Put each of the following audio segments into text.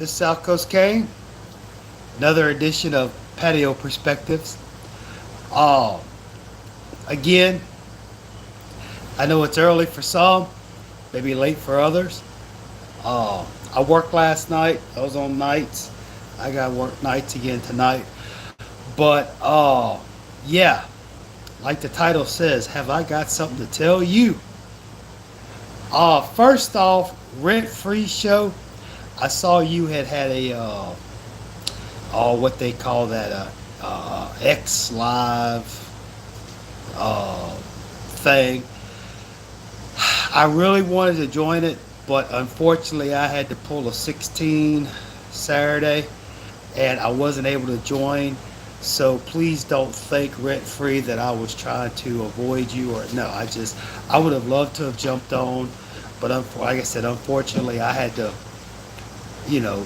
This is South Coast Kane, another edition of Patio Perspectives. Uh, Again, I know it's early for some, maybe late for others. I worked last night. I was on nights. I got to work nights again tonight. But yeah, like the title says, have I got something to tell you? First off, Rent Free Show. I saw you had a what they call that X Live thing. I really wanted to join it, but unfortunately, I had to pull a 16 Saturday, and I wasn't able to join. So please don't think rent free that I was trying to avoid you or no. I would have loved to have jumped on, but like I said, unfortunately, I had to you know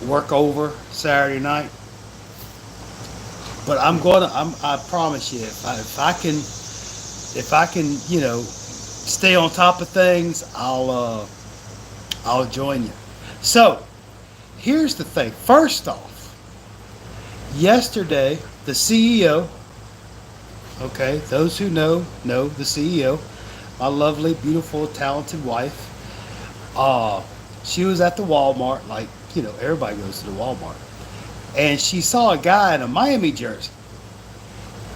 work over Saturday night. But I promise you, if I can, stay on top of things, I'll join you. So here's the thing. First off, yesterday the CEO, okay, those who know the CEO, my lovely, beautiful, talented wife. She was at the Walmart, like everybody goes to the Walmart, and she saw a guy in a Miami jersey.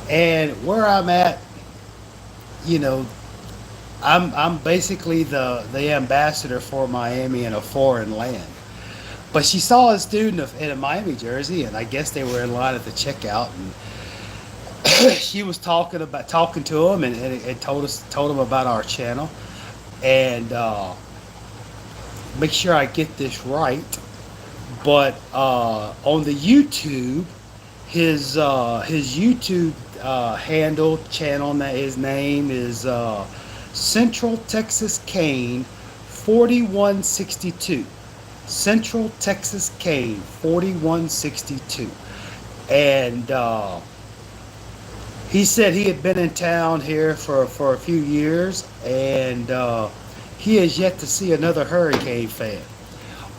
And where I'm at, you know, I'm basically the ambassador for Miami in a foreign land. But she saw this dude in a Miami jersey, and I guess they were in line at the checkout, and she was talking to him, and told him about our channel, and make sure I get this right. But on the YouTube, his YouTube handle channel, his name is Central Texas Kane 4162. Central Texas Kane 4162. And he said he had been in town here for a few years, and he has yet to see another Hurricane fan.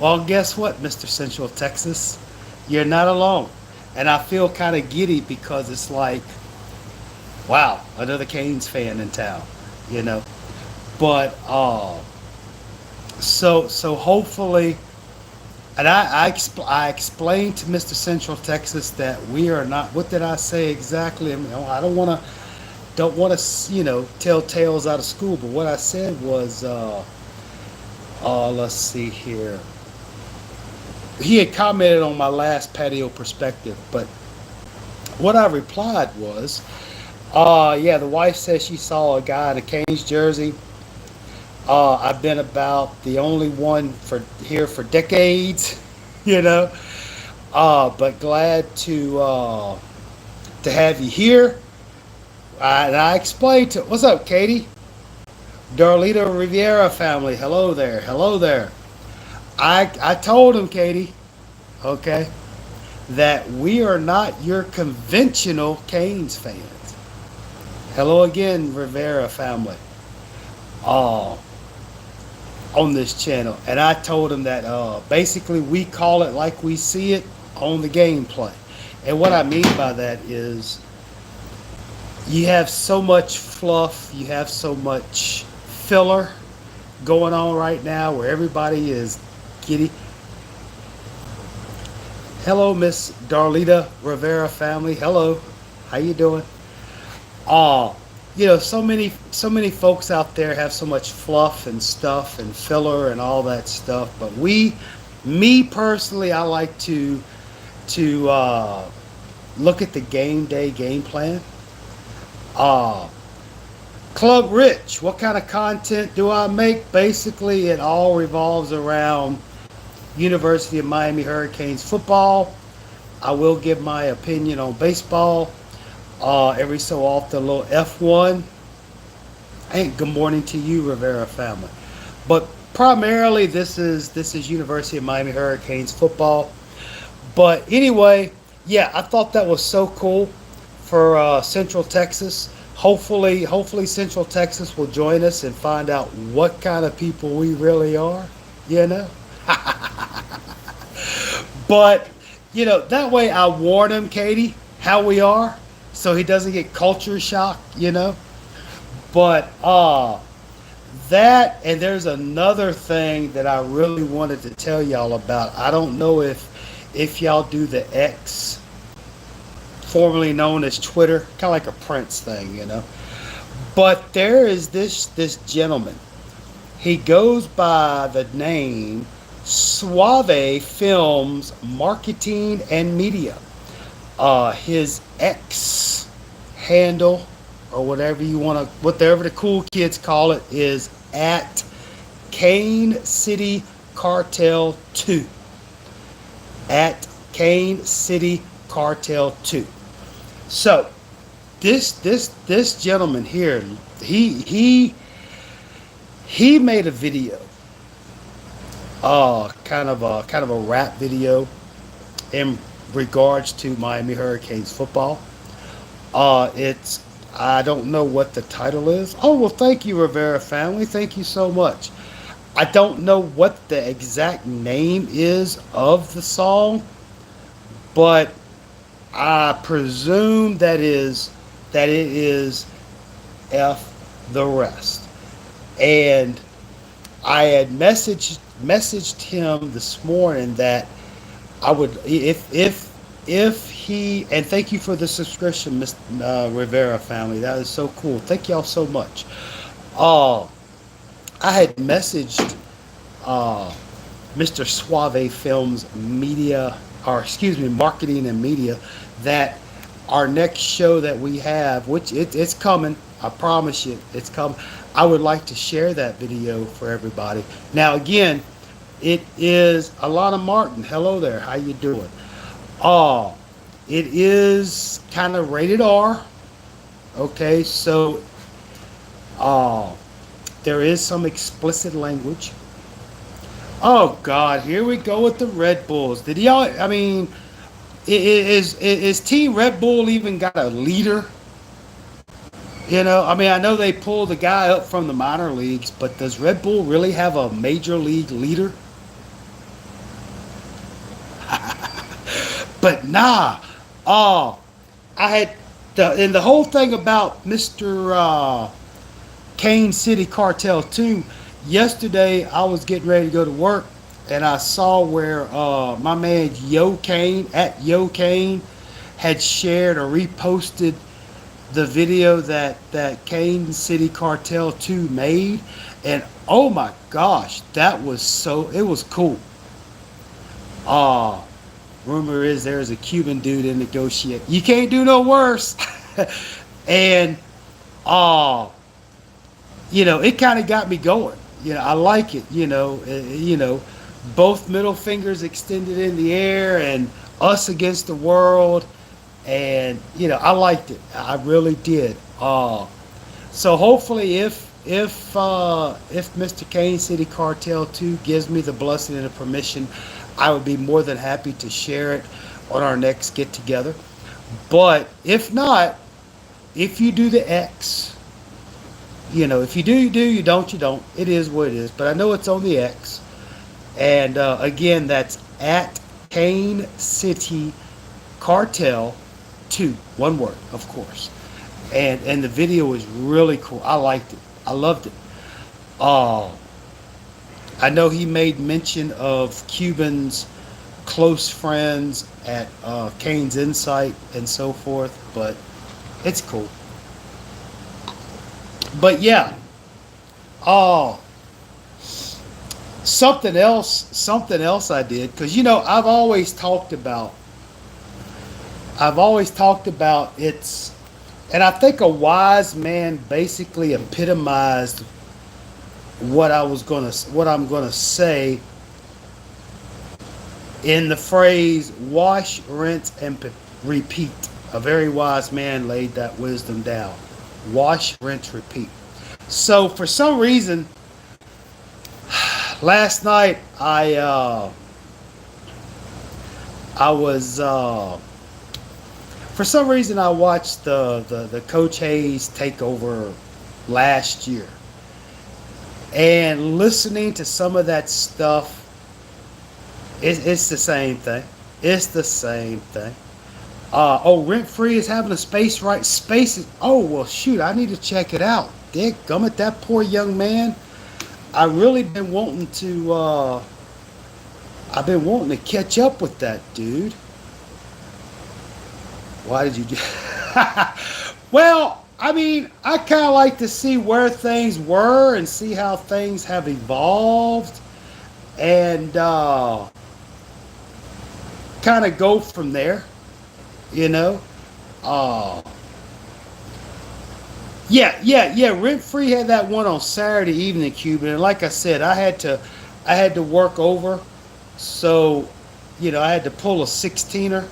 Well, guess what, Mr. Central Texas? You're not alone. And I feel kind of giddy because it's like, wow, another Canes fan in town, you know. But so hopefully, and I explained to Mr. Central Texas that we are not. What did I say exactly? I mean, I don't want to tell tales out of school. But what I said was, let's see here. He had commented on my last patio perspective, but what I replied was, yeah, the wife says she saw a guy in a Canes jersey. I've been about the only one here for decades, you know. But glad to have you here. And I explained to, what's up, Katie? Darlita Riviera family, hello there, hello there. I told him, Katie, okay, that we are not your conventional Canes fans. Hello again, Rivera family, uh, on this channel. And I told him that basically we call it like we see it on the gameplay. And what I mean by that is you have so much fluff, you have so much filler going on right now where everybody is giddy. Hello, Miss Darlita Rivera family. Hello, how you doing? Uh, so many folks out there have so much fluff and stuff and filler and all that stuff. But me personally, I like to look at the game day game plan. Uh, Club Rich, what kind of content do I make? Basically, it all revolves around University of Miami Hurricanes football. I will give my opinion on baseball. Every so often, a little F1. Hey, good morning to you, Rivera family. But primarily, this is University of Miami Hurricanes football. But anyway, yeah, I thought that was so cool for Central Texas. Hopefully Central Texas will join us and find out what kind of people we really are, you know. But that way I warn him, Katie, how we are, so he doesn't get culture shock. But that, and there's another thing that I really wanted to tell y'all about. I don't know if y'all do the X, formerly known as Twitter, kind of like a Prince thing. But there is this gentleman. He goes by the name Suave Films Marketing and Media. His X handle, or whatever the cool kids call it, is at Kane City Cartel 2. At Kane City Cartel 2. So this gentleman here, he made a video, kind of a rap video in regards to Miami Hurricanes football. It's I don't know what the title is. Oh well, thank you, Rivera family. Thank you so much. I don't know what the exact name is of the song, but I presume that it is F the rest. And I had messaged him this morning that I would, if he, and thank you for the subscription, Miss Rivera family. That is so cool. Thank y'all so much. I had messaged Mr. Suave Films Media, or excuse me, Marketing and Media, that our next show that we have, which it's coming, I promise you, it's coming. I would like to share that video for everybody. Now again, it is Alana Martin. Hello there. How you doing? It is kind of rated R. Okay, so there is some explicit language. Oh God, here we go with the Red Bulls. Did y'all? I mean, is Team Red Bull even got a leader? I mean, I know they pulled the guy up from the minor leagues, but does Red Bull really have a major league leader? But nah. I had and the whole thing about Mr. Kane City Cartel 2. Yesterday, I was getting ready to go to work, and I saw where my man Yo Kane, at Yo Kane, had shared or reposted the video that Kane City Cartel 2 made, and oh my gosh, it was cool. Rumor is there's a Cuban dude in negotiate. You can't do no worse. And it kind of got me going. I like it. Both middle fingers extended in the air, and us against the world. And I liked it. I really did. So hopefully, if Mr. Kane City Cartel 2 gives me the blessing and the permission, I would be more than happy to share it on our next get together. But if not, if you do the X, if you do, you do. You don't, you don't. It is what it is. But I know it's on the X. And again, that's at Kane City Cartel 2, one word, of course. And the video is really cool. I liked it. I loved it. I know he made mention of Cuban's close friends at Kane's Insight and so forth, but it's cool. But yeah, something else I did, because I've always talked about it's, and I think a wise man basically epitomized what I'm gonna say in the phrase wash, rinse, and repeat. A very wise man laid that wisdom down. Wash, rinse, repeat. So for some reason, last night I was for some reason I watched the Coach Hayes takeover last year, and listening to some of that stuff, it's the same thing. It's the same thing. Oh, Rent Free is having a space right spaces. Oh well, shoot, I need to check it out. Dick gummit, that poor young man. I really been wanting to. I've been wanting to catch up with that dude. Why did you do? Well, I mean, I kind of like to see where things were and see how things have evolved, and kind of go from there. You know. Uh, yeah. Rent Free had that one on Saturday evening, Cuban, and like I said, I had to work over, so I had to pull a 16er,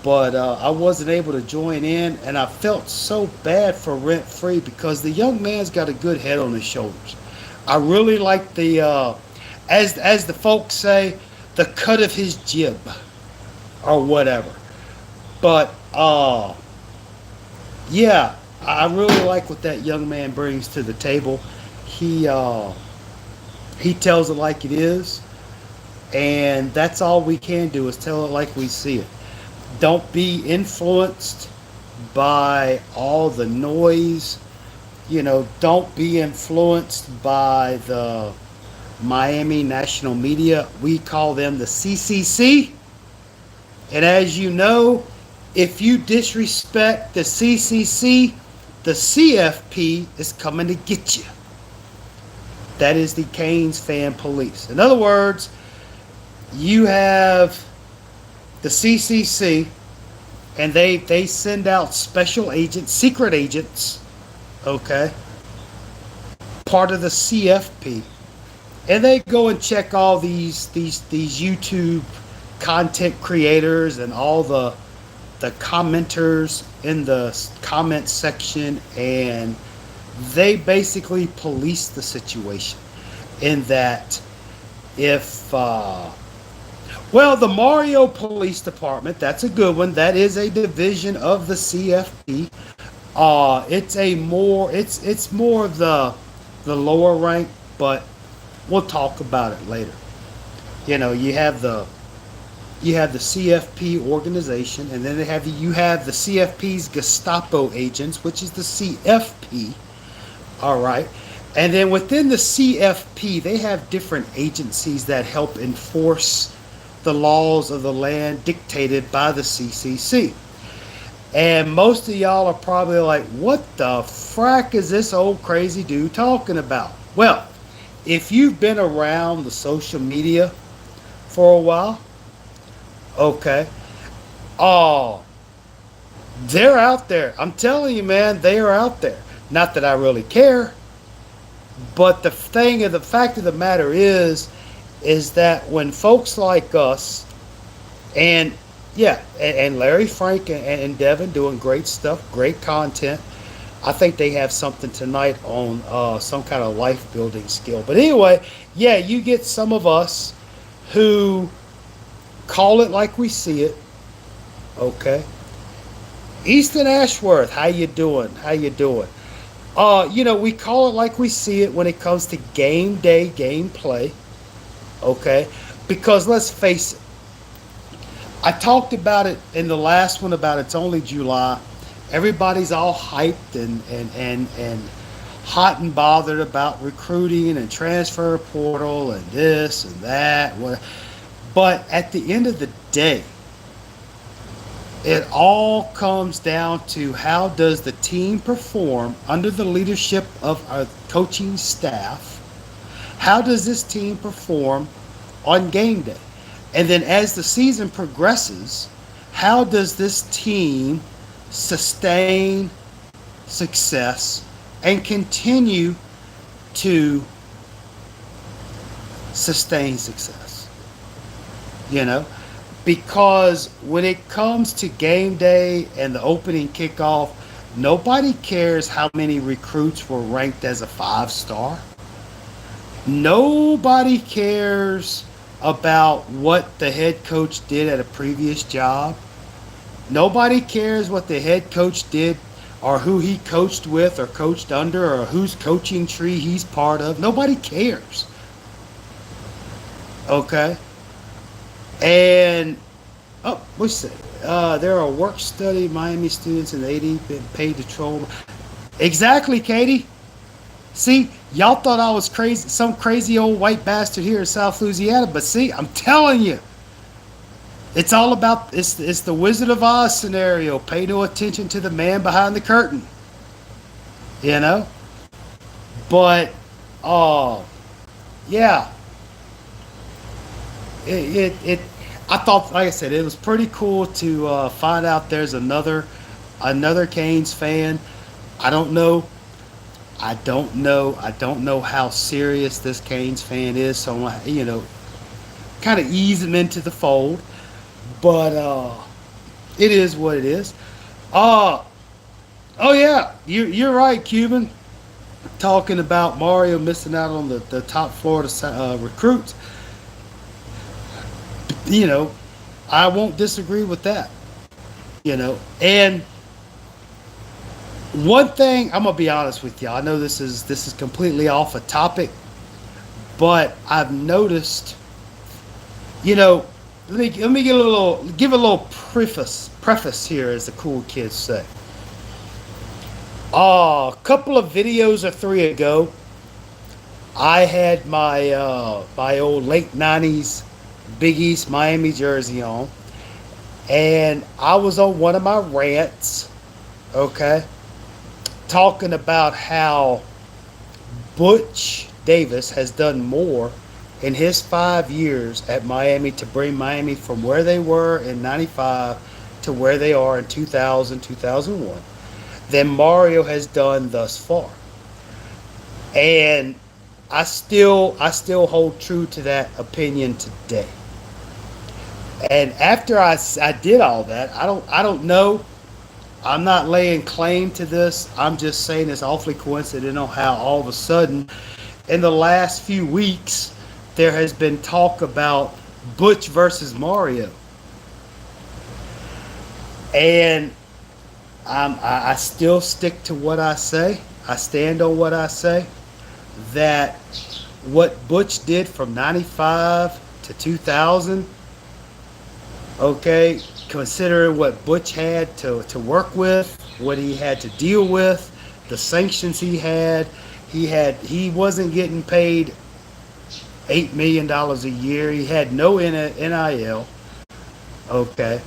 but I wasn't able to join in, and I felt so bad for Rent Free because the young man's got a good head on his shoulders. I really like the, as the folks say, the cut of his jib or whatever. But yeah, I really like what that young man brings to the table. He he tells it like it is, and that's all we can do is tell it like we see it. Don't be influenced by all the noise. Don't be influenced by the Miami national media. We call them the CCC. And as you know, if you disrespect the CCC, the CFP is coming to get you. That is the Canes fan police. In other words, you have the CCC, and they send out special agents, secret agents, okay, part of the CFP, and they go and check all these YouTube content creators and all the commenters in the comment section, and they basically police the situation in that if well, the Mario Police Department, that's a good one. That is a division of the CFP. It's more of the lower rank, but we'll talk about it later. You have the CFP organization, and then you have the CFP's Gestapo agents, which is the CFP. All right. And then within the CFP, they have different agencies that help enforce the laws of the land dictated by the CCC. And most of y'all are probably like, what the frack is this old crazy dude talking about? Well, if you've been around the social media for a while, okay, oh, they're out there. I'm telling you, man, they are out there. Not that I really care, but the fact of the matter is that when folks like us, and yeah, and Larry, Frank, and Devin doing great stuff, great content. I think they have something tonight on some kind of life building skill. But anyway, yeah, you get some of us who call it like we see it. Okay. Easton Ashworth, how you doing? How you doing? We call it like we see it when it comes to game day gameplay. Okay? Because let's face it, I talked about it in the last one about it's only July. Everybody's all hyped and hot and bothered about recruiting and transfer portal and this and that. But at the end of the day, it all comes down to how does the team perform under the leadership of our coaching staff? How does this team perform on game day? And then as the season progresses, how does this team sustain success and continue to sustain success? Because when it comes to game day and the opening kickoff, nobody cares how many recruits were ranked as a 5-star. Nobody cares about what the head coach did at a previous job. Nobody cares what the head coach did or who he coached with or coached under or whose coaching tree he's part of. Nobody cares. Okay? And Oh, what's that? There are work study Miami students in the 80 been paid to troll. Exactly, Katie. See, y'all thought I was crazy, some crazy old white bastard here in South Louisiana, but see, I'm telling you, it's all about it's the Wizard of Oz scenario. Pay no attention to the man behind the curtain, you know. But, oh, yeah, it I thought, like I said, it was pretty cool to find out there's another Canes fan. I don't know. I don't know how serious this Canes fan is. So kind of ease him into the fold. But it is what it is. Uh, oh yeah, you're right, Cuban. Talking about Mario missing out on the top Florida recruits. You know, I won't disagree with that. And one thing I'm gonna be honest with you. I know this is completely off a topic, but I've noticed. You know, let me give a little preface here, as the cool kids say. A couple of videos or three ago, I had my old late '90s Big East Miami jersey on, and I was on one of my rants. Okay, talking about how Butch Davis has done more in his 5 years at Miami to bring Miami from where they were in '95 to where they are in 2000, 2001 than Mario has done thus far. And I still hold true to that opinion today. And after I did all that, I don't know. I'm not laying claim to this. I'm just saying it's awfully coincidental how all of a sudden, in the last few weeks, there has been talk about Butch versus Mario. And I still stick to what I say. I stand on what I say. That what Butch did from '95 to 2000, okay, considering what Butch had to work with, what he had to deal with, the sanctions he wasn't getting paid $8 million a year. He had no NIL. Okay.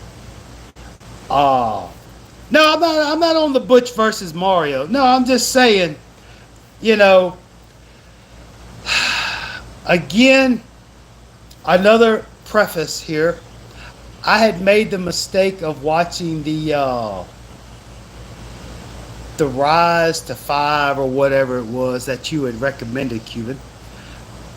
Uh no, I'm not on the Butch versus Mario. No, I'm just saying, you know, again, another preface here. I had made the mistake of watching the Rise to Five or whatever it was that you had recommended, Cuban.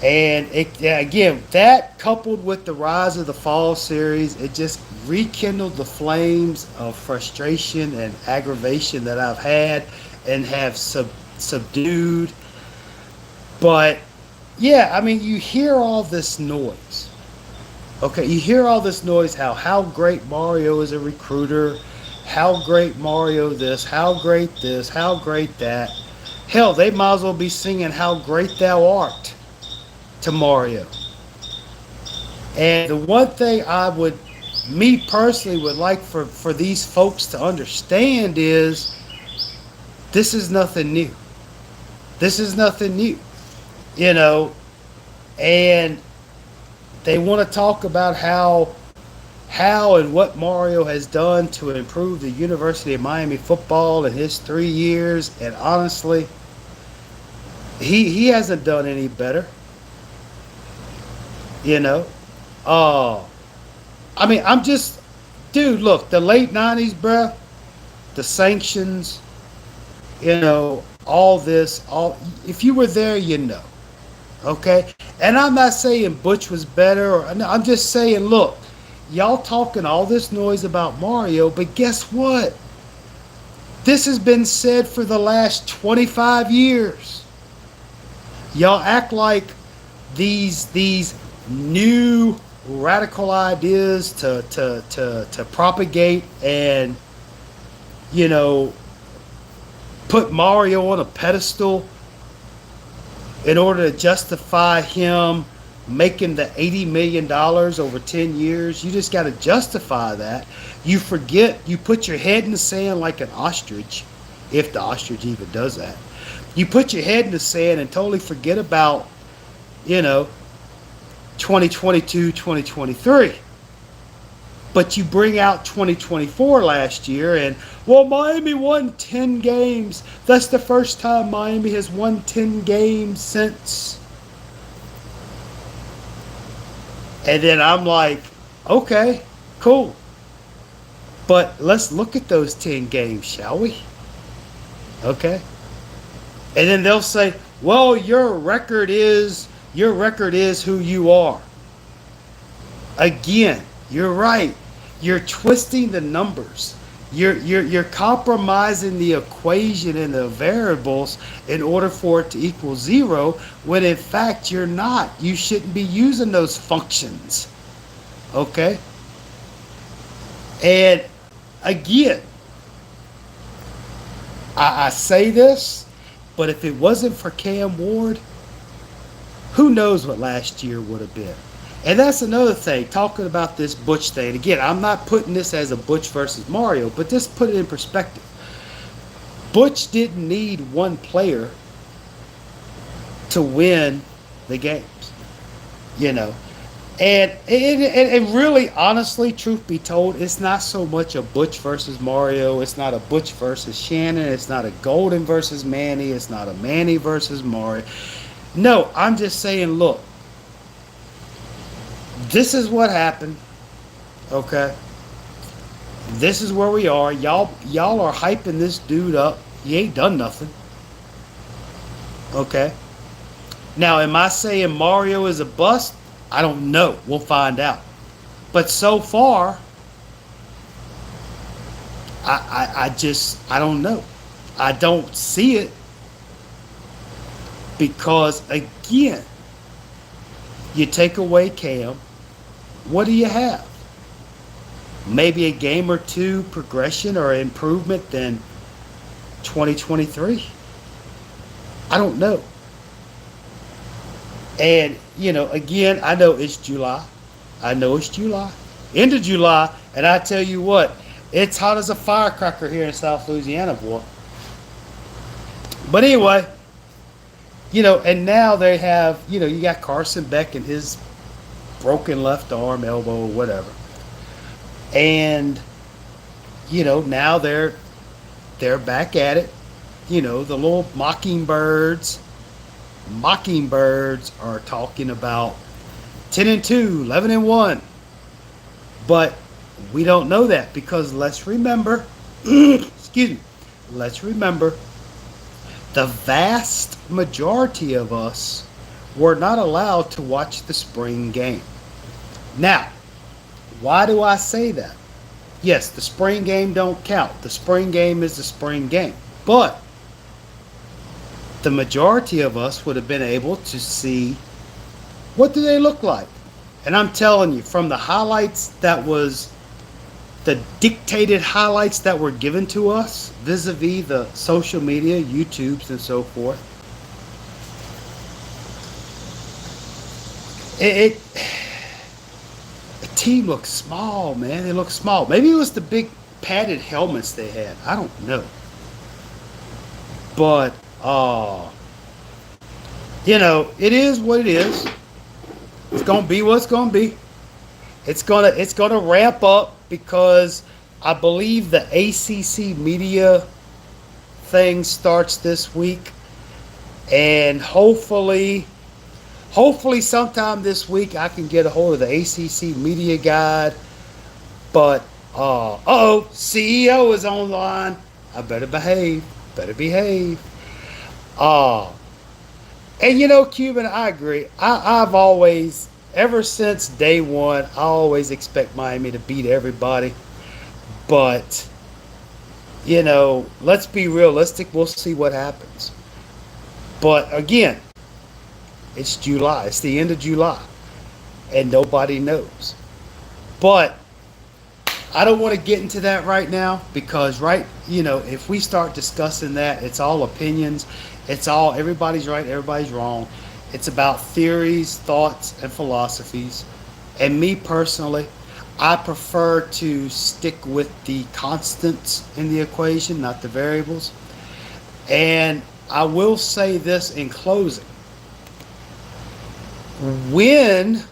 And again, that coupled with the Rise of the Fall series, it just rekindled the flames of frustration and aggravation that I've had and have subdued. But yeah, I mean, you hear all this noise. Okay, you hear all this noise, how great Mario is a recruiter, how great Mario this, how great that. Hell, they might as well be singing "How Great Thou Art" to Mario. And the one thing me personally, would like for these folks to understand is this is nothing new. This is nothing new, you know, and they want to talk about how and what Mario has done to improve the University of Miami football in his 3 years, and honestly, he hasn't done any better. You know, I mean, dude. Look, the late '90s, bruh, the sanctions, all this, all. If you were there, you know. Okay, and I'm not saying Butch was better, or no, I'm just saying, look, y'all talking all this noise about Mario, but guess what? This has been said for the last 25 years. Y'all act like these new radical ideas to propagate and put Mario on a pedestal in order to justify him making the $80 million over 10 years. You just got to justify that. You forget, you put your head in the sand like an ostrich, if the ostrich even does that. You put your head in the sand and totally forget about, you know, 2022, 2023. But you bring out 2024 last year, and well, Miami won 10 games. That's the first time Miami has won 10 games since. And then I'm like, okay, cool. But let's look at those 10 games, shall we? Okay. And then they'll say, well, your record is who you are. Again, you're right. You're twisting the numbers. You're compromising the equation and the variables in order for it to equal zero, when in fact you're not. You shouldn't be using those functions. Okay? And again, I say this, but if it wasn't for Cam Ward, who knows what last year would have been. And that's another thing, talking about this Butch thing. Again, I'm not putting this as a Butch versus Mario, but just put it in perspective. Butch didn't need one player to win the games, you know. And really, honestly, truth be told, it's not so much a Butch versus Mario. It's not a Butch versus Shannon. It's not a Golden versus Manny. It's not a Manny versus Mario. No, I'm just saying, look, this is what happened. Okay? This is where we are. Y'all are hyping this dude up. He ain't done nothing. Okay? Now, am I saying Mario is a bust? I don't know. We'll find out. But so far, I don't know. I don't see it. Because, again, you take away Cam, what do you have? Maybe a game or two progression or improvement than 2023? I don't know. And, you know, again, I know it's July. End of July. And I tell you what, it's hot as a firecracker here in South Louisiana, boy. But anyway, you know, and now they have, you know, you got Carson Beck and his broken left arm, elbow, whatever. And, you know, now they're back at it. You know, the little Mockingbirds are talking about 10-2, 11-1. But we don't know that, because let's remember, let's remember, the vast majority of us were not allowed to watch the spring game. Now, why do I say that? Yes, the spring game don't count. The spring game is the spring game. But the majority of us would have been able to see, what do they look like? And I'm telling you, from the highlights that was, the dictated highlights that were given to us vis-a-vis the social media, YouTubes and so forth, the team looks small, man. They look small. Maybe it was the big padded helmets they had. I don't know. But you know, it is what it is. It's gonna be what it's gonna be. It's gonna ramp up, because I believe the ACC media thing starts this week, and hopefully sometime this week I can get a hold of the ACC media guide. But CEO is online. I better behave. And you know, Cuban, I agree. I've always, ever since day one, I always expect Miami to beat everybody. But, you know, let's be realistic. We'll see what happens. But again, it's July. It's the end of July. And nobody knows. But I don't want to get into that right now, because you know, if we start discussing that, it's all opinions. It's all, everybody's right, everybody's wrong. It's about theories, thoughts, and philosophies. And me personally, I prefer to stick with the constants in the equation, not the variables. And I will say this in closing. When,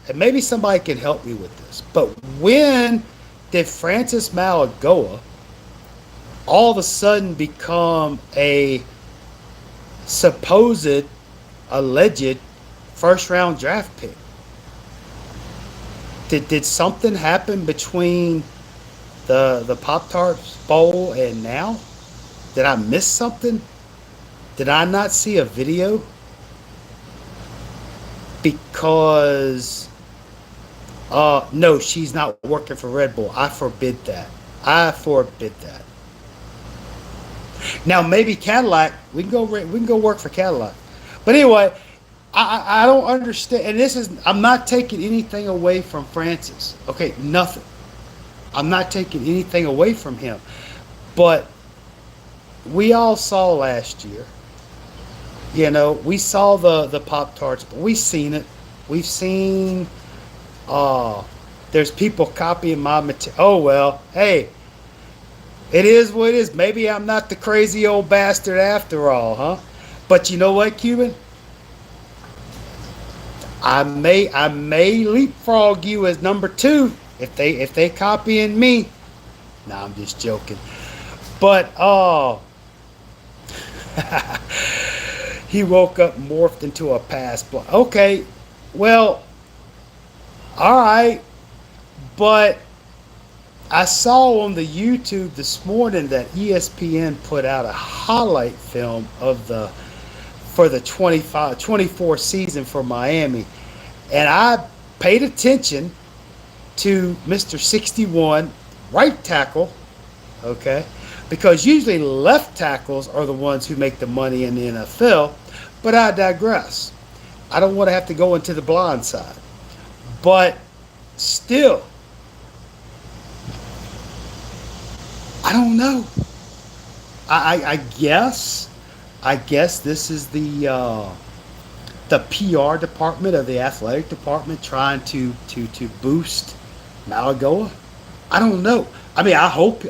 and maybe somebody can help me with this, but when did Francis Malagoa all of a sudden become a supposed, alleged first round draft pick? Did something happen between the Pop Tarts Bowl and now? Did I miss something? Did I not see a video? Because no, she's not working for Red Bull. I forbid that. I forbid that. Now maybe Cadillac. We can go work for Cadillac. But anyway, I don't understand. And this is, I'm not taking anything away from Francis. Okay, nothing. I'm not taking anything away from him. But we all saw last year. We saw the Pop Tarts, but we've seen it. We've seen. There's people copying my material. Oh well, hey, it is what it is. Maybe I'm not the crazy old bastard after all, huh? But you know what, Cuban? I may leapfrog you as number two if they copying me. Nah, I'm just joking. But he woke up morphed into a pass block. Okay, well, all right, but I saw on the YouTube this morning that ESPN put out a highlight film of the for the 24 season for Miami, and I paid attention to Mr. 61 right tackle, okay, because usually left tackles are the ones who make the money in the NFL, but I digress. I don't want to have to go into the blind side. But still, I don't know. I guess this is the PR department of the athletic department trying to boost Malagoa. I don't know. I mean, I hope.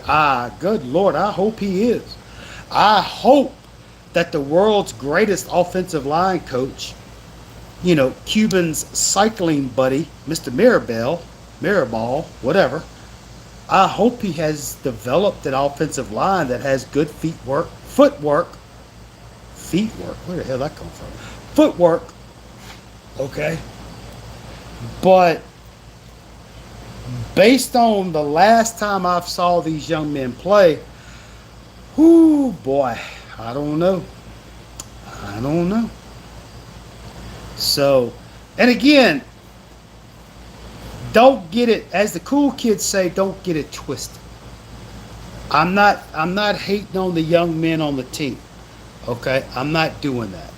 Good Lord, I hope he is. I hope that the world's greatest offensive line coach, Cuban's cycling buddy, Mr. Mirabal, whatever. I hope he has developed an offensive line that has good footwork. Where the hell did that come from? Footwork. Okay. But based on the last time I saw these young men play, whoo boy, I don't know. So, and again, don't get it, as the cool kids say, don't get it twisted. I'm not hating on the young men on the team. Okay? I'm not doing that.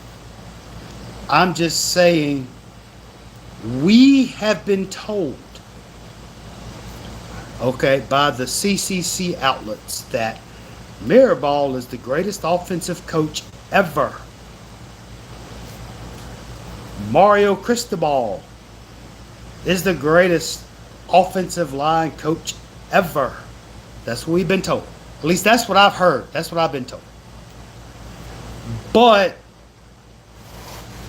I'm just saying we have been told, okay, by the CCC outlets that Mirabal is the greatest offensive coach ever. Mario Cristobal is the greatest offensive line coach ever. That's what we've been told. At least that's what I've heard. That's what I've been told. But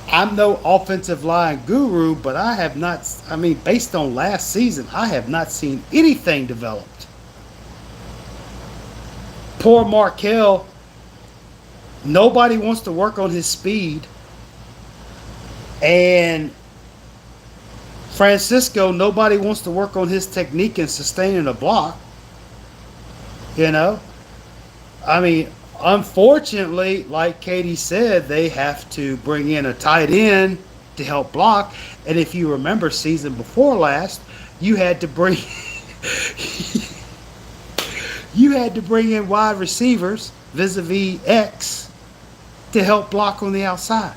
I'm no offensive line guru, but I have not, based on last season, I have not seen anything developed. Poor Markel, nobody wants to work on his speed. And Francisco, nobody wants to work on his technique and sustaining a block. Unfortunately, like Katie said, they have to bring in a tight end to help block. And if you remember season before last, you had to bring in wide receivers vis-a-vis X to help block on the outside.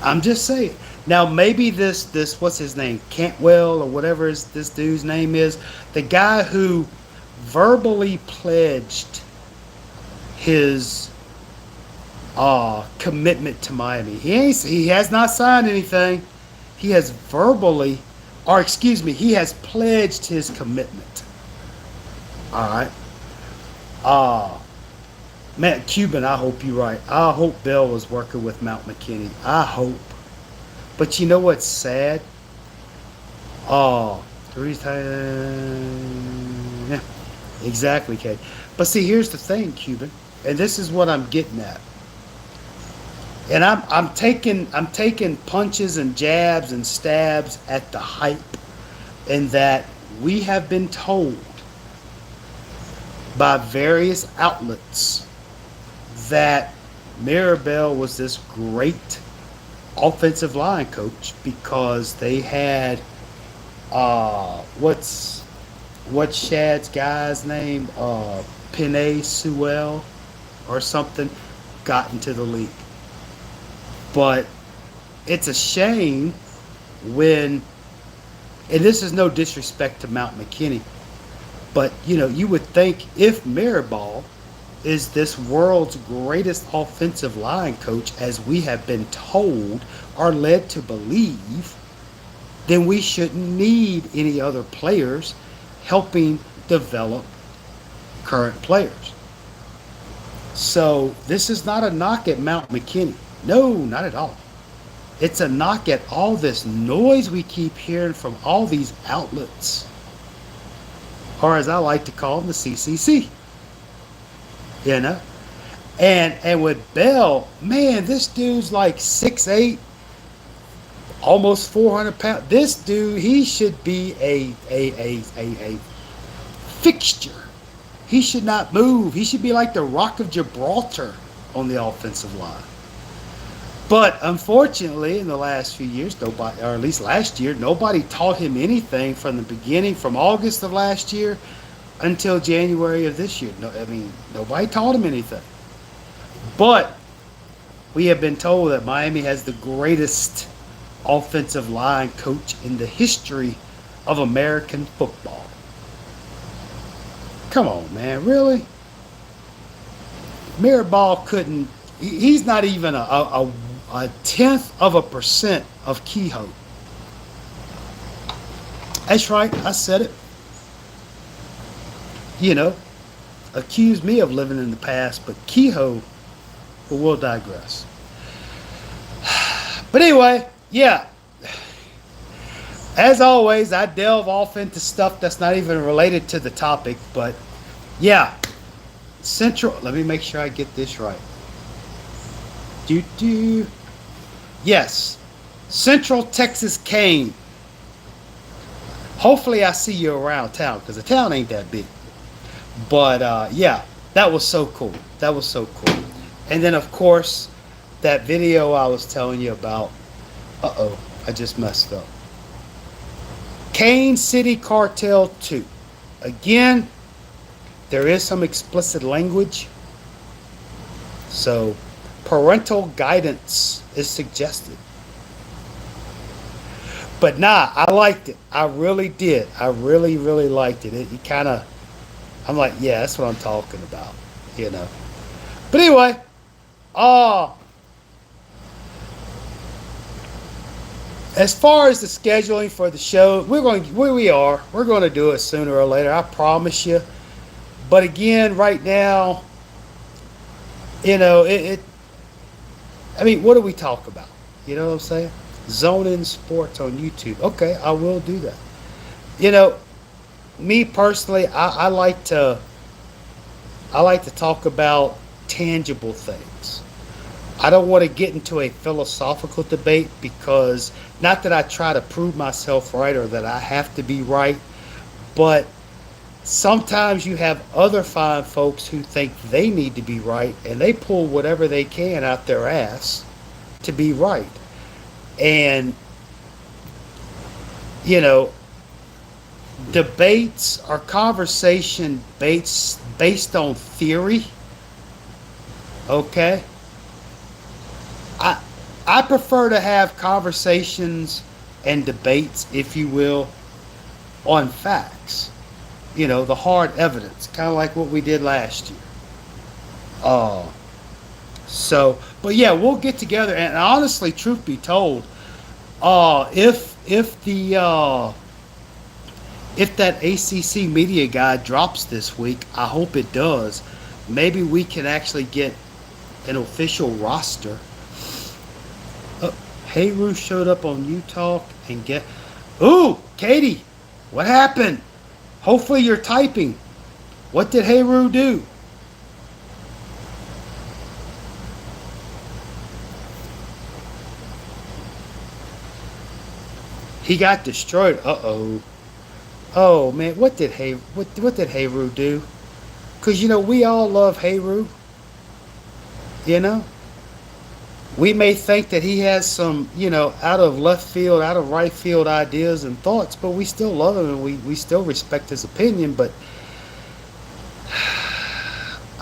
I'm just saying. Now maybe this what's his name, Cantwell or whatever this dude's name is, the guy who verbally pledged his commitment to Miami. He has not signed anything. He has verbally, or excuse me, he has pledged his commitment. All right. Uh Man, Cuban, I hope you're right. I hope Bell was working with Mount McKinney. I hope. But you know what's sad? Oh, three times. Yeah, exactly, Kate. But see, here's the thing, Cuban, and this is what I'm getting at. And I'm taking punches and jabs and stabs at the hype, in that we have been told by various outlets that Mirabelle was this great offensive line coach because they had what's Shad's guy's name? Penei Sewell or something got into the league. But it's a shame when, and this is no disrespect to Mount McKinney, but you would think if Mirabal is this world's greatest offensive line coach, as we have been told or led to believe, then we shouldn't need any other players helping develop current players. So this is not a knock at Mount McKinney. No, not at all. It's a knock at all this noise we keep hearing from all these outlets, or as I like to call them, the CCC. You know? And with Bell, man, this dude's like 6'8", almost 400 pounds. This dude, he should be a fixture. He should not move. He should be like the Rock of Gibraltar on the offensive line. But unfortunately, in the last few years, nobody, or at least last year, nobody taught him anything from the beginning, from August of last year until January of this year. No, I mean, nobody taught him anything. But we have been told that Miami has the greatest offensive line coach in the history of American football. Come on, man, really? Mirabal couldn't. He's not even a tenth of a percent of Kehoe. That's right, I said it. Accuse me of living in the past, but Kehoe, but we'll digress. But anyway, yeah. As always, I delve off into stuff that's not even related to the topic, but yeah. Let me make sure I get this right. Yes. Central Texas Cane. Hopefully I see you around town, because the town ain't that big. But yeah, that was so cool. That was so cool. And then of course, that video I was telling you about. I just messed up. Cane City Cartel 2. Again, there is some explicit language, so parental guidance is suggested. But nah, I liked it. I really did. I really, really liked it. It kind of, I'm like, yeah, that's what I'm talking about, But anyway, as far as the scheduling for the show, we're going to do it sooner or later. I promise you. But again, right now, I mean, what do we talk about? You know what I'm saying? Zone In Sports on YouTube. Okay, I will do that. Me personally, I like to talk about tangible things. I don't want to get into a philosophical debate, because not that I try to prove myself right or that I have to be right, but sometimes you have other fine folks who think they need to be right, and they pull whatever they can out their ass to be right. And, debates or conversation based on theory, okay? I prefer to have conversations and debates, if you will, on facts. The hard evidence, kind of like what we did last year. So, but yeah, we'll get together. And honestly, truth be told, if that ACC media guy drops this week, I hope it does. Maybe we can actually get an official roster. Hayru showed up on Utah and get. Ooh, Katie, what happened? Hopefully you're typing. What did Hayru do? He got destroyed. Uh oh. Oh man, what did Hayru do? Cause we all love Hayru. You know, we may think that he has some out of left field, out of right field ideas and thoughts, but we still love him and we still respect his opinion. But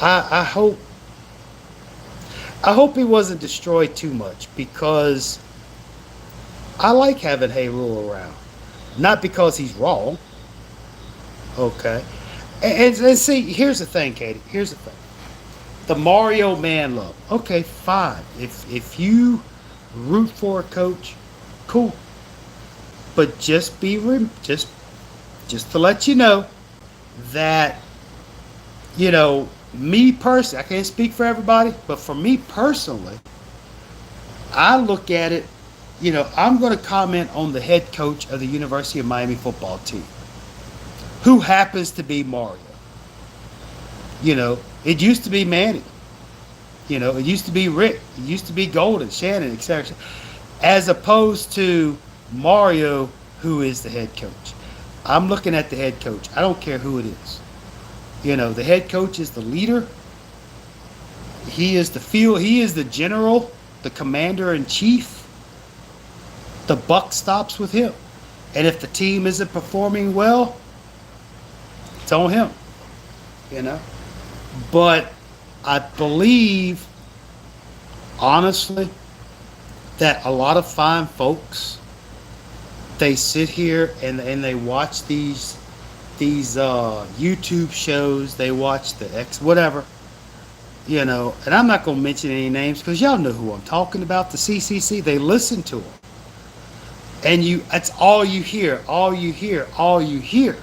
I hope he wasn't destroyed too much because I like having Hayru around. Not because he's wrong. Okay. And see, here's the thing, Katie. Here's the thing. The Mario man love. Okay, fine. If you root for a coach, cool. But just to let you know that me personally, I can't speak for everybody, but for me personally, I look at it. I'm going to comment on the head coach of the University of Miami football team, who happens to be Mario. It used to be Manny. It used to be Rick. It used to be Golden, Shannon, etc. As opposed to Mario, who is the head coach. I'm looking at the head coach. I don't care who it is. The head coach is the leader. He is the field. He is the general, the commander in chief. The buck stops with him. And if the team isn't performing well, it's on him. You know. But I believe, honestly, that a lot of fine folks, they sit here and they watch these YouTube shows. They watch the X whatever, and I'm not gonna mention any names because y'all know who I'm talking about. The CCC. They listen to them, and that's all you hear, all you hear, all you hear,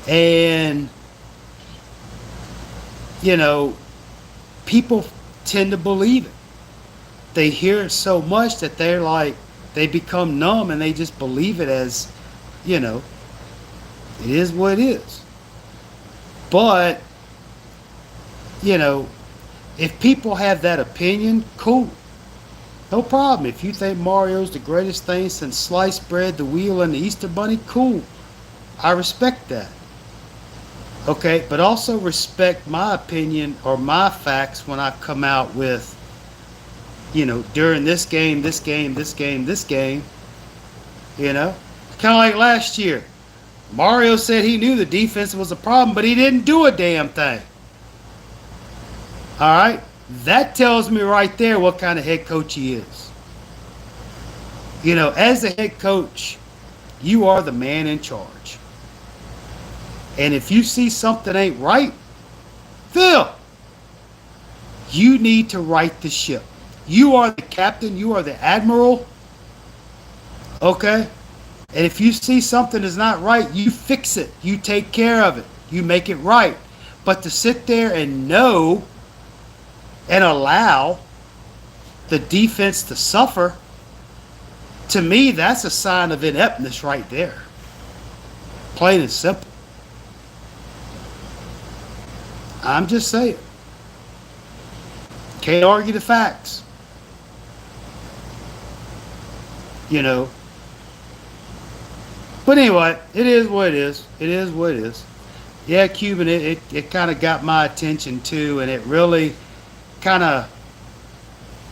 and people tend to believe it. They hear it so much that they become numb and they just believe it as, it is what it is. But, if people have that opinion, cool. No problem. If you think Mario's the greatest thing since sliced bread, the wheel, and the Easter Bunny, cool. I respect that. Okay, but also respect my opinion or my facts when I come out with, during this game, this game, this game, this game. Kind of like last year. Mario said he knew the defense was a problem, but he didn't do a damn thing. All right? That tells me right there what kind of head coach he is. As a head coach, you are the man in charge. And if you see something ain't right, Phil, you need to right the ship. You are the captain. You are the admiral. Okay? And if you see something is not right, you fix it. You take care of it. You make it right. But to sit there and know and allow the defense to suffer, to me, that's a sign of ineptness right there. Plain and simple. I'm just saying. Can't argue the facts. But anyway, it is what it is. It is what it is. Yeah, Cuban, it kind of got my attention too, and it really kind of,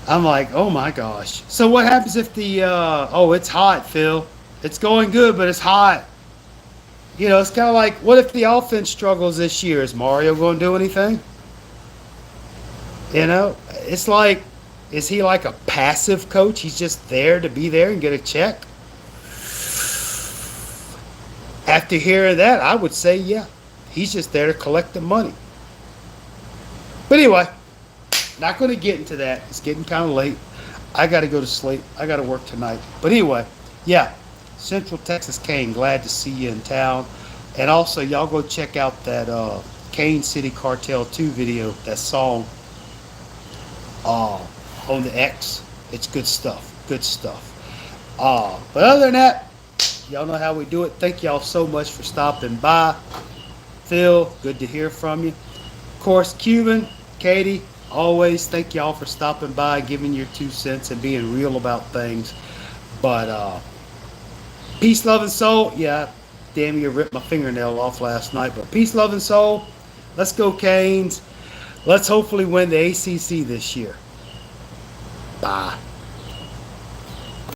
I'm like, oh my gosh. So what happens if it's hot, Phil. It's going good, but it's hot. It's kind of like, what if the offense struggles this year? Is Mario going to do anything? It's like, is he like a passive coach? He's just there to be there and get a check? After hearing that, I would say, yeah, he's just there to collect the money. But anyway, not going to get into that. It's getting kind of late. I got to go to sleep. I got to work tonight. But anyway, yeah, Central Texas Kane, glad to see you in town. And also, y'all go check out that Kane City Cartel 2 video, that song uh, on the X. It's good stuff. Good stuff. But other than that, y'all know how we do it. Thank y'all so much for stopping by. Phil, good to hear from you. Of course, Cuban, Katie, always thank y'all for stopping by, giving your 2 cents, and being real about things. But peace, love, and soul. Yeah, damn, you ripped my fingernail off last night. But peace, love, and soul. Let's go, Canes. Let's hopefully win the ACC this year. Bye.